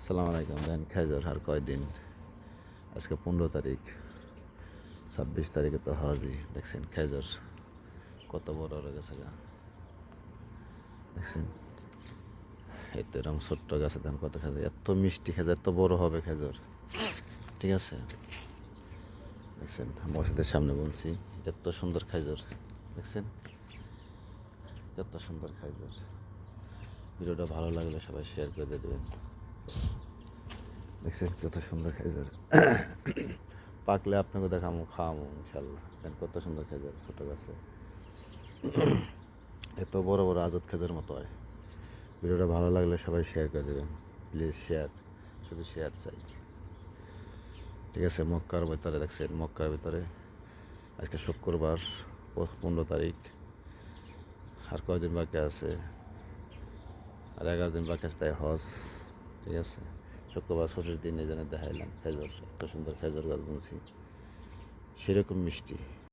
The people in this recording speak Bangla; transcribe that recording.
আসসালামু আলাইকুম। দেন খেজুর আর কয়দিন, আজকে 15 তারিখ, 26 তারিখে তো হজই। দেখছেন খেজুর কত বড় হয়ে গেছে গা, দেখছেন এই তো এরকম ছোট্ট গাছে দেন কত খেজুর, এত মিষ্টি খেজুর, এত বড় হবে খেজুর, ঠিক আছে। দেখছেন মসজিদের সামনে বলছি, এত সুন্দর খেজুর, দেখছেন কত সুন্দর খেজুর। ভিডিওটা ভালো লাগলে সবাই শেয়ার করে দিয়ে দেবেন। দেখছেন কত সুন্দর খেজুর, পাকলে আপনাকে দেখামো, খাওয়ামো ইনশাল্লাহ। দেন কত সুন্দর খেজুর ছোটো গাছে, এত বড় বড় আজত খেজুর মতো হয়। ভিডিওটা ভালো লাগলে সবাই শেয়ার করে দেবেন, প্লিজ শেয়ার, শুধু শেয়ার চাই, ঠিক আছে। মক্কার ভিতরে দেখছেন, মক্কার ভিতরে আজকে শুক্রবার 15 তারিখ, আর কয়দিন বাকি আছে, আর 11 দিন বাকি আছে, তাই হজ, ঠিক আছে। শুক্রবার ছুটির দিন এই জন্য দেখাইলাম খেজুর, এত সুন্দর খেজুর গাছ বুনছি, সেরকম মিষ্টি।